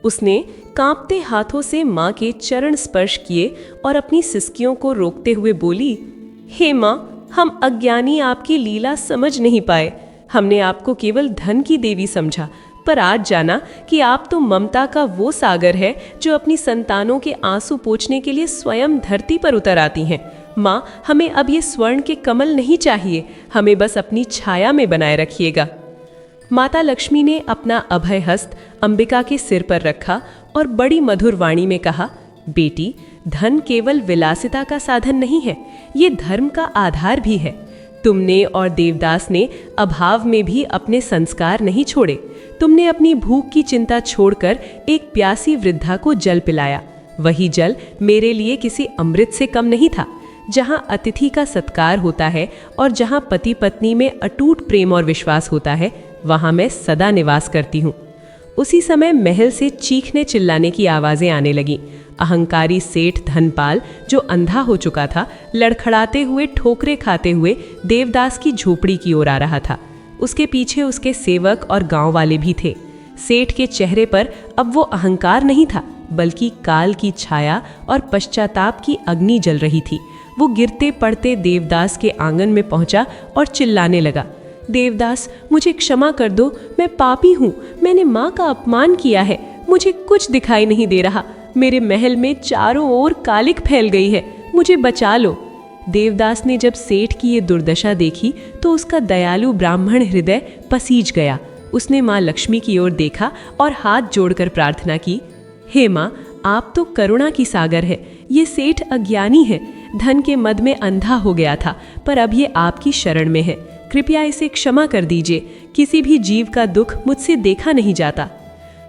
उसने कांपते हाथों से माँ के चरण स्पर्श किए और अपनी सिसकियों को रोकते हुए बोली, हे माँ, हम अज्ञानी आपकी लीला समझ नहीं पाए। हमने आपको केवल धन की देवी समझा, पर आज जाना कि आप तो ममता का वो सागर है जो अपनी संतानों के आंसू पोंछने के लिए स्वयं धरती पर उतर आती हैं। माँ, हमें अब ये स्वर्ण के कमल नहीं चाहिए, हमें बस अपनी छाया में बनाए रखिएगा। माता लक्ष्मी ने अपना अभय हस्त अंबिका के सिर पर रखा और बड़ी मधुर वाणी में कहा, बेटी, धन केवल विलासिता का साधन नहीं है, ये धर्म का आधार भी है। तुमने और देवदास ने अभाव में भी अपने संस्कार नहीं छोड़े। तुमने अपनी भूख की चिंता छोड़कर एक प्यासी वृद्धा को जल पिलाया। वही जल मेरे लिए किसी अमृत से कम नहीं था। जहाँ अतिथि का सत्कार होता है और जहाँ पति पत्नी में अटूट प्रेम और विश्वास होता है, वहाँ मैं सदा निवास करती हूँ। उसी समय महल से चीखने चिल्लाने की आवाज़ें आने लगीं। अहंकारी सेठ धनपाल, जो अंधा हो चुका था, लड़खड़ाते हुए ठोकरे खाते हुए देवदास की झोपड़ी की ओर आ रहा था। उसके पीछे उसके सेवक और गांव वाले भी थे। सेठ के चेहरे पर अब वो अहंकार नहीं था, बल्कि काल की छाया और पश्चाताप की अग्नि जल रही थी। वो गिरते पड़ते देवदास के आंगन में पहुंचा और चिल्लाने लगा, देवदास, मुझे क्षमा कर दो, मैं पापी हूँ, मैंने माँ का अपमान किया है, मुझे कुछ दिखाई नहीं दे रहा, मेरे महल में चारों ओर कालिक फैल गई है, मुझे बचा लो। देवदास ने जब सेठ की ये दुर्दशा देखी तो उसका दयालु ब्राह्मण हृदय पसीज गया। उसने माँ लक्ष्मी की ओर देखा और हाथ जोड़कर प्रार्थना की, हे माँ, आप तो करुणा की सागर है, ये सेठ अज्ञानी है, धन के मद में अंधा हो गया था, पर अब ये आपकी शरण में है, कृपया इसे क्षमा कर दीजिए, किसी भी जीव का दुख मुझसे देखा नहीं जाता।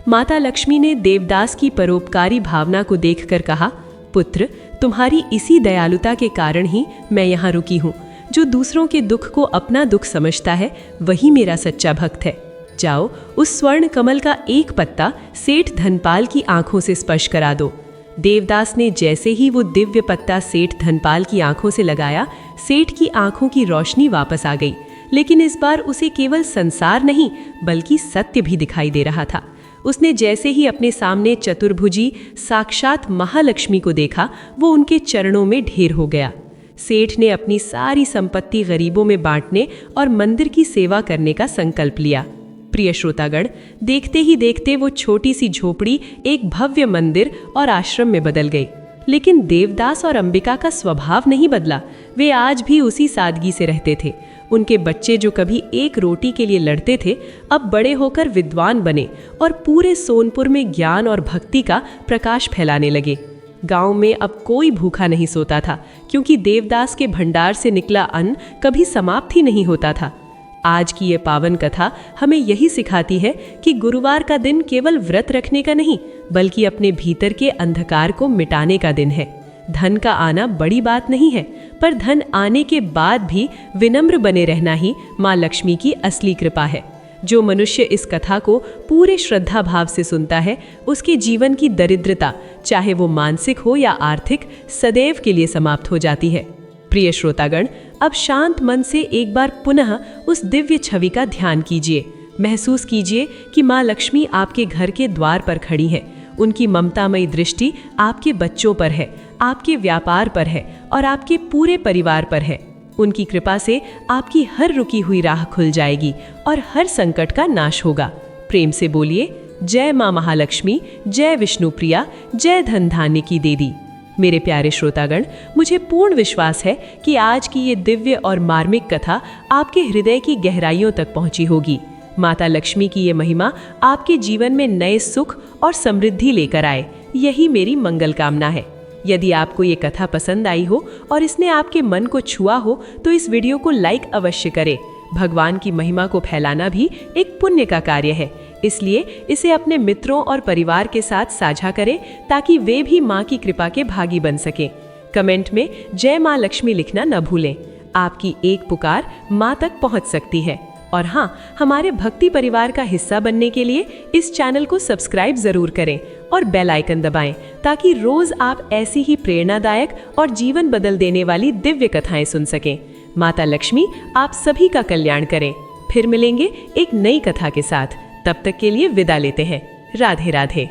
माता लक्ष्मी ने देवदास की परोपकारी भावना को देखकर कहा, पुत्र, तुम्हारी इसी दयालुता के कारण ही मैं यहाँ रुकी हूँ। जो दूसरों के दुख को अपना दुख समझता है वही मेरा सच्चा भक्त है। जाओ, उस स्वर्ण कमल का एक पत्ता सेठ धनपाल की आंखों से स्पर्श करा दो। देवदास ने जैसे ही वो दिव्य पत्ता सेठ धनपाल की आंखों से लगाया, सेठ की आंखों की रोशनी वापस आ गई, लेकिन इस बार उसे केवल संसार नहीं बल्कि सत्य भी दिखाई दे रहा था। उसने जैसे ही अपने सामने चतुर्भुजी साक्षात महालक्ष्मी को देखा, वो उनके चरणों में ढेर हो गया। सेठ ने अपनी सारी संपत्ति गरीबों में बांटने और मंदिर की सेवा करने का संकल्प लिया। प्रिय श्रोतागण, देखते ही देखते वो छोटी सी झोपड़ी एक भव्य मंदिर और आश्रम में बदल गई। लेकिन देवदास और अंबिका का स्वभाव नहीं बदला, वे आज भी उसी सादगी से रहते थे। उनके बच्चे जो कभी एक रोटी के लिए लड़ते थे, अब बड़े होकर विद्वान बने और पूरे सोनपुर में ज्ञान और भक्ति का प्रकाश फैलाने लगे। गांव में अब कोई भूखा नहीं सोता था, क्योंकि देवदास के भंडार से निकला अन्न कभी समाप्त ही नहीं होता था। आज की ये पावन कथा हमें यही सिखाती है कि गुरुवार का दिन केवल व्रत रखने का नहीं, बल्कि अपने भीतर के अंधकार को मिटाने का दिन है। धन का आना बड़ी बात नहीं है, पर धन आने के बाद भी विनम्र बने रहना ही माँ लक्ष्मी की असली कृपा है। जो मनुष्य इस कथा को पूरे श्रद्धा भाव से सुनता है, उसके जीवन की दरिद्रता, चाहे वो मानसिक हो या आर्थिक, सदैव के लिए समाप्त हो जाती है। प्रिय श्रोतागण, अब शांत मन से एक बार पुनः उस दिव्य छवि का ध्यान कीजिए। महसूस कीजिए कि माँ लक्ष्मी आपके घर के द्वार पर खड़ी है। उनकी ममतामयी दृष्टि आपके बच्चों पर है, आपके व्यापार पर है और आपके पूरे परिवार पर है। उनकी कृपा से आपकी हर रुकी हुई राह खुल जाएगी और हर संकट का नाश होगा। प्रेम से बोलिए, जय माँ महालक्ष्मी, जय विष्णुप्रिया, जय धन धान्य की देवी। मेरे प्यारे श्रोतागण, मुझे पूर्ण विश्वास है कि आज की ये दिव्य और मार्मिक कथा आपके हृदय की गहराइयों तक पहुंची होगी। माता लक्ष्मी की ये महिमा आपके जीवन में नए सुख और समृद्धि लेकर आए, यही मेरी मंगल कामना है। यदि आपको ये कथा पसंद आई हो और इसने आपके मन को छुआ हो, तो इस वीडियो को लाइक अवश्य करें। भगवान की महिमा को फैलाना भी एक पुण्य का कार्य है, इसलिए इसे अपने मित्रों और परिवार के साथ साझा करें ताकि वे भी माँ की कृपा के भागी बन सकें। कमेंट में जय माँ लक्ष्मी लिखना न भूलें। आपकी एक पुकार माँ तक पहुँच सकती है। और हाँ, हमारे भक्ति परिवार का हिस्सा बनने के लिए इस चैनल को सब्सक्राइब जरूर करें और बेल आइकन दबाएं, ताकि रोज आप ऐसी ही प्रेरणादायक और जीवन बदल देने वाली दिव्य कथाएं सुन सकें। माता लक्ष्मी आप सभी का कल्याण करें। फिर मिलेंगे एक नई कथा के साथ। तब तक के लिए विदा लेते हैं। राधे राधे।